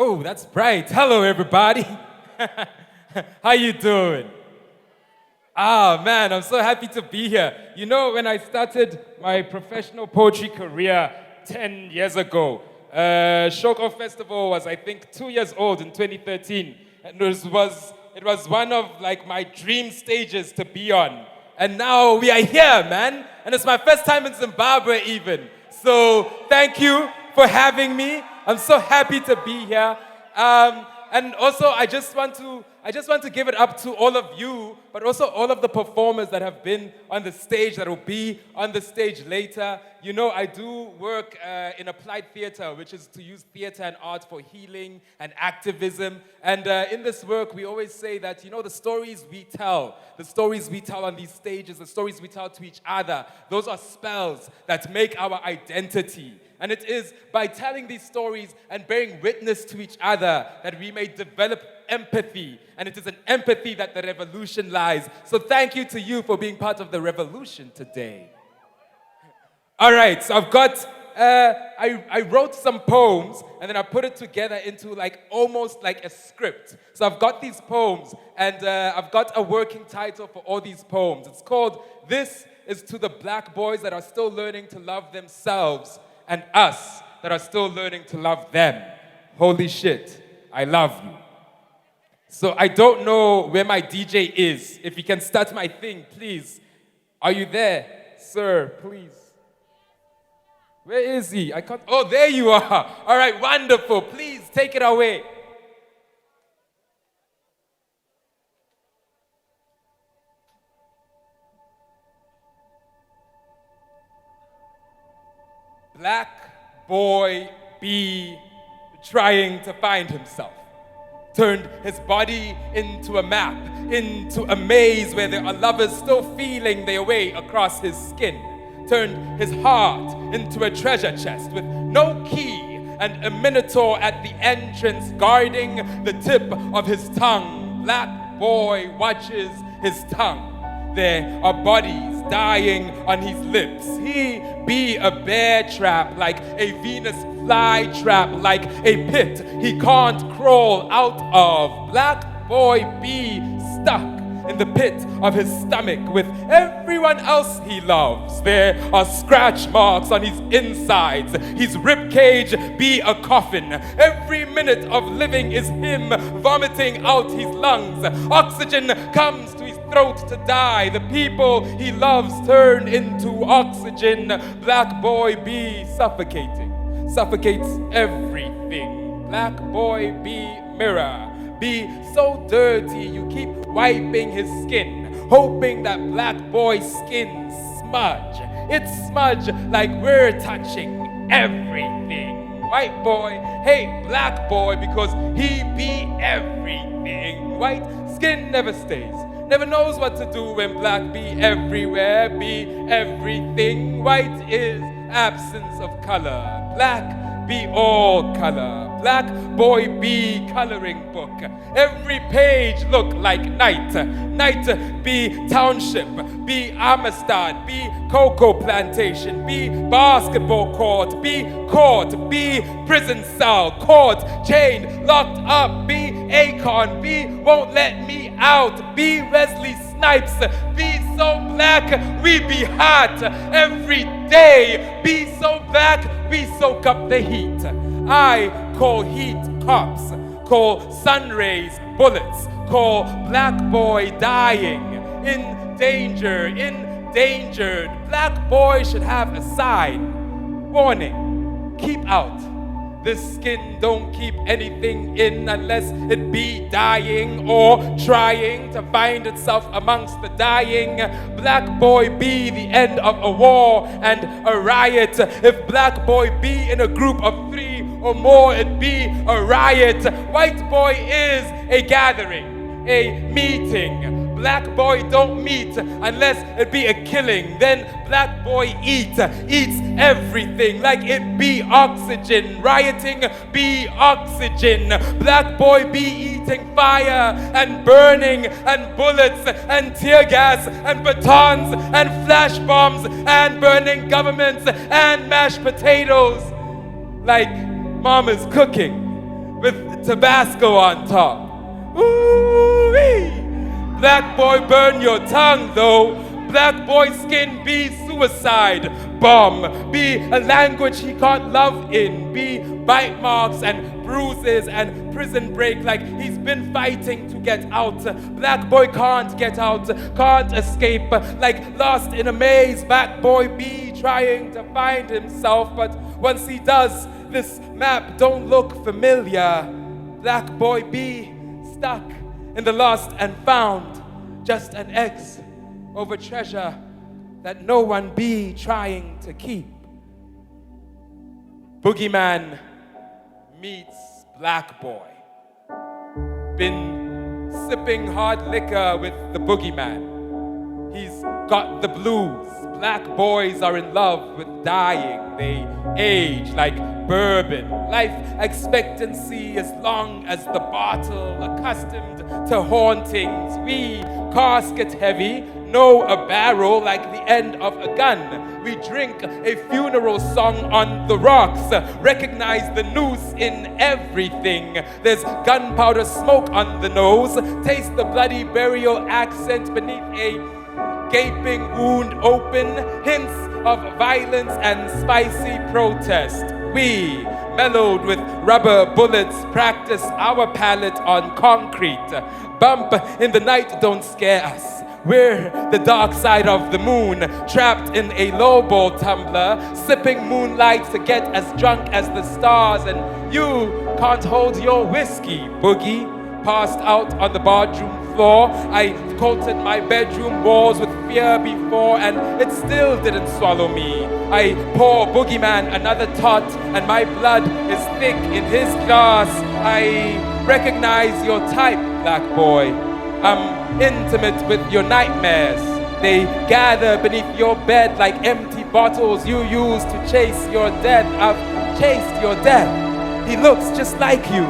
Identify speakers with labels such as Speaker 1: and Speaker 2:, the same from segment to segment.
Speaker 1: Oh, that's bright. Hello, everybody. How you doing? Ah, man, I'm so happy to be here. You know, when I started my professional poetry career 10 years ago, Shoko Festival was, I think, 2 years old in 2013. And it was one of, like, my dream stages to be on. And now we are here, man. And it's my first time in Zimbabwe even. So thank you for having me. I'm so happy to be here. And also, I just want to give it up to all of you, but also all of the performers that have been on the stage, that will be on the stage later. You know, I do work in applied theater, which is to use theater and art for healing and activism. And in this work, we always say that, you know, the stories we tell on these stages, the stories we tell to each other, those are spells that make our identity. And it is by telling these stories and bearing witness to each other that we may develop empathy. And it is in empathy that the revolution lies. So thank you to you for being part of the revolution today. All right, so I've got, I wrote some poems and then I put it together into almost like a script. So I've got these poems and I've got a working title for all these poems. It's called This is to the Black Boys that are still learning to love themselves and us that are still learning to love them. Holy shit, I love you. So I don't know where my DJ is. If you can start my thing, please. Are you there, sir, please? Where is he? I can't. Oh, there you are. All right, wonderful. Please take it away. Black boy B trying to find himself. Turned his body into a map, into a maze where there are lovers still feeling their way across his skin. Turned his heart into a treasure chest with no key and a minotaur at the entrance guarding the tip of his tongue. Black boy watches his tongue. There are bodies dying on his lips. He be a bear trap, like a Venus fly trap, like a pit he can't crawl out of. Black boy be stuck in the pit of his stomach with everyone else he loves. There are scratch marks on his insides. His ribcage be a coffin. Every minute of living is him vomiting out his lungs. Oxygen comes to his throat to die. The people he loves turn into oxygen. Black boy be suffocating. Suffocates everything. Black boy be mirror. Be so dirty you keep wiping his skin, hoping that black boy's skin smudge. It smudge like we're touching everything. White boy hate black boy because he be everything. White skin never stays, never knows what to do when black be everywhere, be everything. White is absence of color. Black be all color. Black boy be coloring book. Every page look like night. Night be township, be Amistad, be cocoa plantation, be basketball court, be court, be prison cell, court, chained, locked up, be Akon, be won't let me out, be Wesley Snipes, be so black, we be hot every day, be so black, we soak up the heat. I call heat cops, call sun rays bullets, call black boy dying, in danger, endangered. Black boy should have a sign, warning, keep out. This skin don't keep anything in unless it be dying or trying to find itself amongst the dying. Black boy be the end of a war and a riot. If black boy be in a group of 3 or more, it be a riot. White boy is a gathering, a meeting. Black boy don't meet unless it be a killing. Then black boy eats everything like it be oxygen. Rioting be oxygen. Black boy be eating fire and burning and bullets and tear gas and batons and flash bombs and burning governments and mashed potatoes like mama's cooking. with Tabasco on top. Ooh-wee. Black boy, burn your tongue though. Black boy skin be suicide bomb. Be a language he can't love in. Be bite marks and bruises and prison break like he's been fighting to get out. Black boy can't get out, can't escape. Like lost in a maze, black boy be trying to find himself. But once he does, this map don't look familiar. Black boy be stuck in the lost and found, just an X over treasure that no one be trying to keep. Boogeyman meets black boy. Been sipping hard liquor with the boogeyman. He's got the blues. Black boys are in love with dying. They age like bourbon. Life expectancy as long as the bottle. Accustomed to hauntings. We casket heavy, know a barrel like the end of a gun. We drink a funeral song on the rocks. Recognize the noose in everything. There's gunpowder smoke on the nose. Taste the bloody burial accent beneath a gaping wound open, hints of violence and spicy protest. We, mellowed with rubber bullets, practice our palate on concrete. Bump in the night don't scare us. We're the dark side of the moon, trapped in a lowball tumbler, sipping moonlight to get as drunk as the stars. And you can't hold your whiskey, boogie. Passed out on the bathroom floor. I coated my bedroom walls with fear before, and it still didn't swallow me. I pour boogeyman another tot, and my blood is thick in his glass. I recognize your type, black boy. I'm intimate with your nightmares. They gather beneath your bed like empty bottles you use to chase your death. I've chased your death. He looks just like you.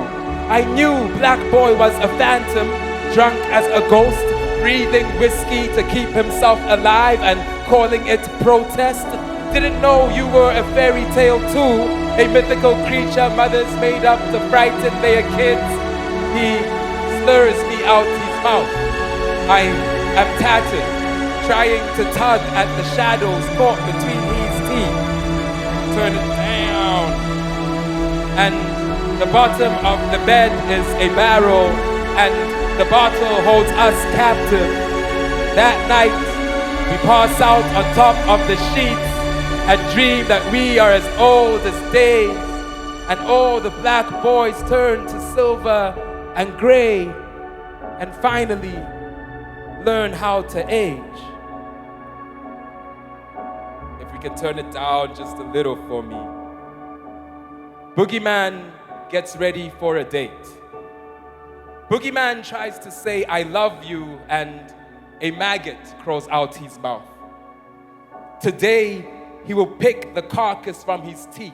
Speaker 1: I knew black boy was a phantom, drunk as a ghost, breathing whiskey to keep himself alive and calling it protest. Didn't know you were a fairy tale too, a mythical creature mothers made up to frighten their kids. He slurs me out his mouth. I am tattered, trying to tug at the shadows caught between his teeth. Turn it down. And the bottom of the bed is a barrel, and the bottle holds us captive. That night, we pass out on top of the sheets and dream that we are as old as days, and all the black boys turn to silver and gray, and finally learn how to age. If we can turn it down just a little for me. Boogeyman gets ready for a date. Boogeyman tries to say, I love you, and a maggot crawls out his mouth. Today, he will pick the carcass from his teeth.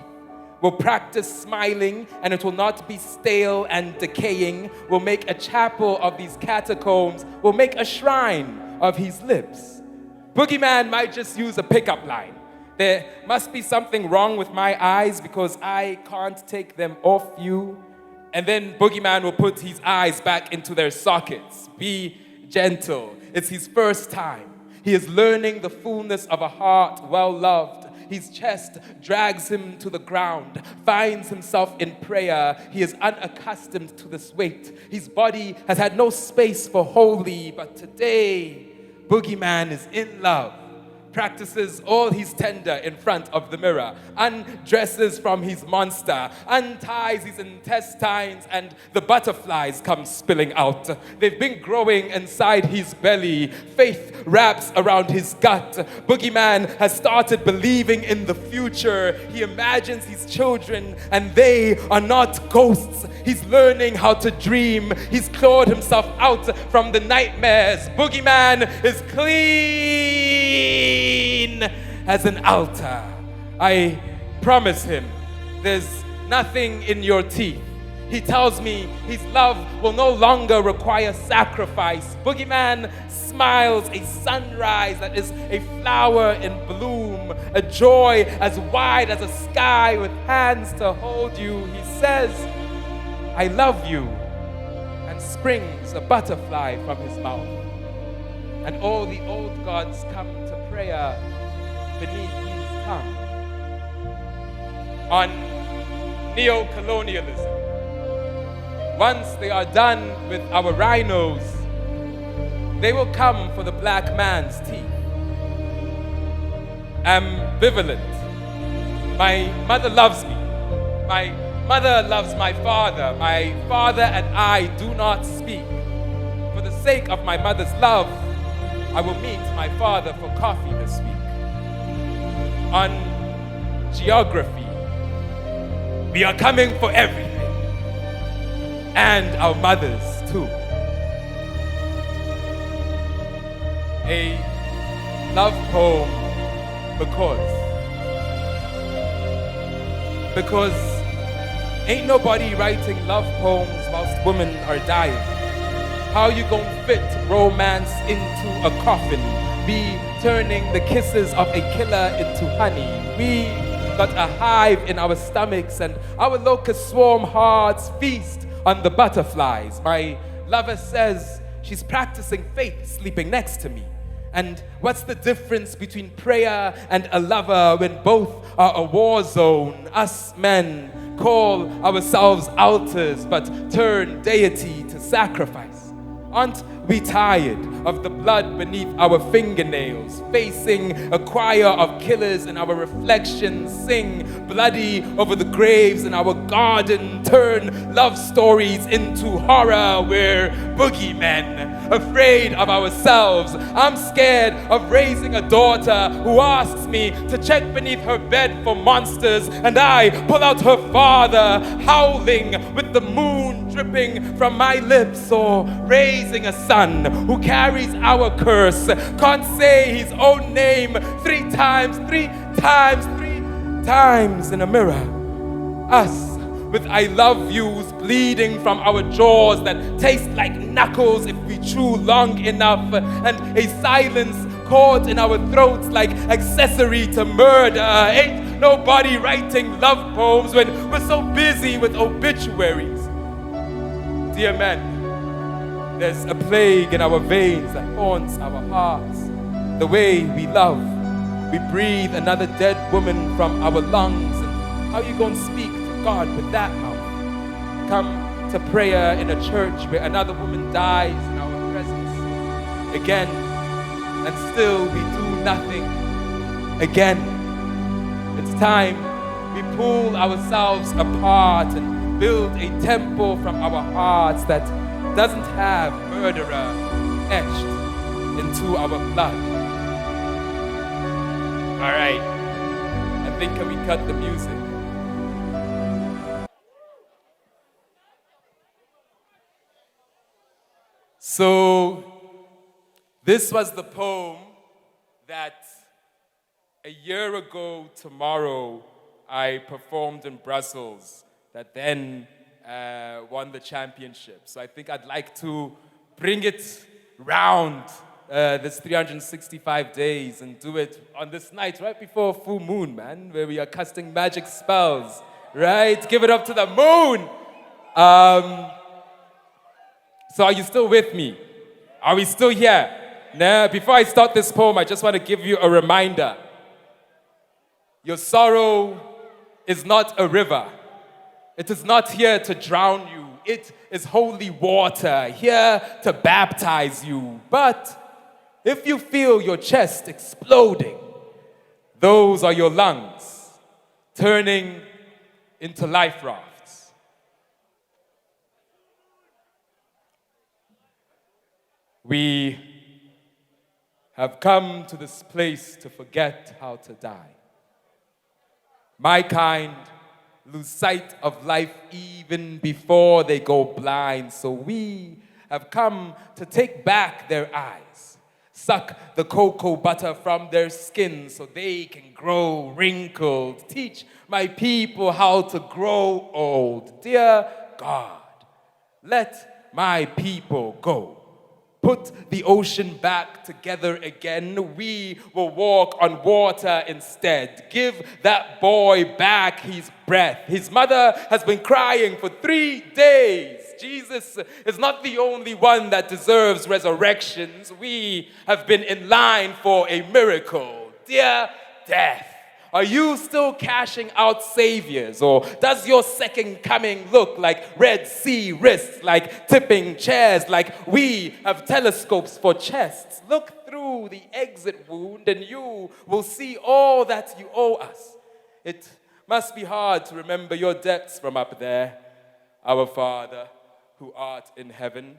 Speaker 1: We'll practice smiling, and it will not be stale and decaying. We'll make a chapel of these catacombs. We'll make a shrine of his lips. Boogeyman might just use a pickup line. There must be something wrong with my eyes because I can't take them off you. And then Boogeyman will put his eyes back into their sockets. Be gentle. It's his first time. He is learning the fullness of a heart well loved. His chest drags him to the ground, finds himself in prayer. He is unaccustomed to this weight. His body has had no space for holy, but today, Boogeyman is in love. Practices all his tender in front of the mirror, undresses from his monster, unties his intestines, and the butterflies come spilling out. They've been growing inside his belly. Faith wraps around his gut. Boogeyman has started believing in the future. He imagines his children, and they are not ghosts. He's learning how to dream. He's clawed himself out from the nightmares. Boogeyman is clean as an altar. I promise him there's nothing in your teeth. He tells me his love will no longer require sacrifice. Boogeyman smiles, a sunrise that is a flower in bloom, a joy as wide as a sky with hands to hold you. He says, I love you, and springs a butterfly from his mouth. And all the old gods come to prayer beneath his tongue. On neo-colonialism, once they are done with our rhinos, they will come for the black man's teeth. Ambivalent. My mother loves me. My mother loves my father. My father and I do not speak. For the sake of my mother's love, I will meet my father for coffee this week. On geography, we are coming for everything. And our mothers too. A love poem because ain't nobody writing love poems whilst women are dying. How you gonna fit romance into a coffin? Be turning the kisses of a killer into honey. We got a hive in our stomachs and our locust swarm hearts feast on the butterflies. My lover says she's practicing faith sleeping next to me. And what's the difference between prayer and a lover when both are a war zone? Us men call ourselves altars but turn deity to sacrifice. Aren't we tired of the blood beneath our fingernails, facing a choir of killers in our reflections, sing bloody over the graves in our garden, turn love stories into horror, we're boogeymen, afraid of ourselves. I'm scared of raising a daughter who asks me to check beneath her bed for monsters, and I pull out her father, howling with the moon dripping from my lips, or raising a son who carries our curse, can't say his own name three times in a mirror. Us with I love yous bleeding from our jaws that taste like knuckles if we chew long enough, and a silence caught in our throats like accessory to murder. Ain't nobody writing love poems when we're so busy with obituaries. Dear men, there's a plague in our veins that haunts our hearts. The way we love, we breathe another dead woman from our lungs. And how you gonna speak to God with that mouth? Come to prayer in a church where another woman dies in our presence. Again, and still we do nothing. Again, it's time we pull ourselves apart and build a temple from our hearts that doesn't have murderer etched into our blood. All right, I think can we cut the music? So, this was the poem that a year ago tomorrow I performed in Brussels that then won the championship. So I think I'd like to bring it round this 365 days and do it on this night right before full moon, man, where we are casting magic spells, right? Give it up to the moon. So are you still with me? Are we still here? Now, before I start this poem, I just want to give you a reminder. Your sorrow is not a river. It is not here to drown you. It is holy water, here to baptize you. But if you feel your chest exploding, those are your lungs turning into life rafts. We have come to this place to forget how to die. My kind lose sight of life even before they go blind. So we have come to take back their eyes, suck the cocoa butter from their skin so they can grow wrinkled, teach my people how to grow old. Dear God, let my people go. put the ocean back together again. We will walk on water instead. Give that boy back his breath. His mother has been crying for 3 days. Jesus is not the only one that deserves resurrections. We have been in line for a miracle. Dear death, are you still cashing out saviors? Or does your second coming look like Red Sea wrists, like tipping chairs, like we have telescopes for chests? Look through the exit wound and you will see all that you owe us. It must be hard to remember your debts from up there. Our Father, who art in heaven,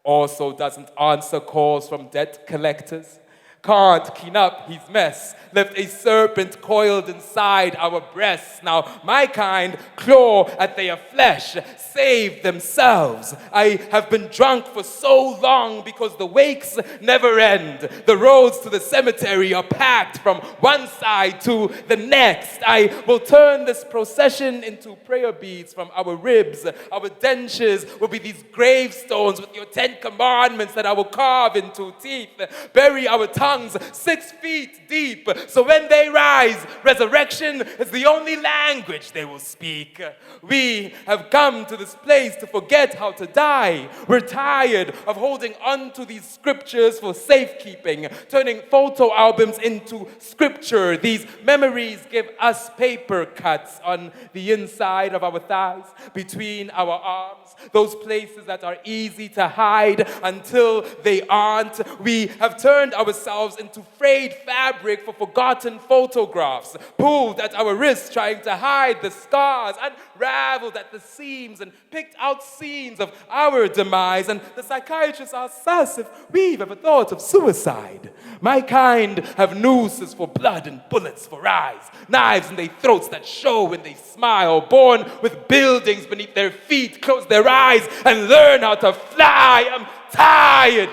Speaker 1: also doesn't answer calls from debt collectors. Can't clean up his mess, left a serpent coiled inside our breasts. Now my kind claw at their flesh, save themselves. I have been drunk for so long because the wakes never end. The roads to the cemetery are packed from one side to the next. I will turn this procession into prayer beads from our ribs. Our dentures will be these gravestones with your 10 commandments that I will carve into teeth. Bury our tongues 6 feet deep, so when they rise, resurrection is the only language they will speak. We have come to this place to forget how to die. We're tired of holding on to these scriptures for safekeeping, turning photo albums into scripture. These memories give us paper cuts on the inside of our thighs, between our arms, those places that are easy to hide until they aren't. We have turned ourselves into frayed fabric for forgotten photographs, pulled at our wrists trying to hide the scars, unraveled at the seams and picked out scenes of our demise. And the psychiatrist asks us if we've ever thought of suicide. My kind have nooses for blood and bullets for eyes, knives in their throats that show when they smile, born with buildings beneath their feet, close their eyes and learn how to fly. I'm tired.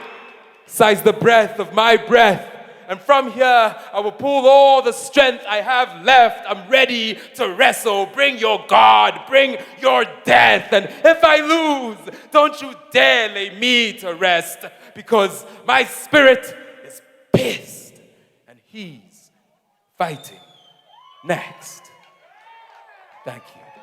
Speaker 1: Sighs the breath of my breath. And from here, I will pull all the strength I have left. I'm ready to wrestle. Bring your God, bring your death. And if I lose, don't you dare lay me to rest, because my spirit is pissed and he's fighting next. Thank you.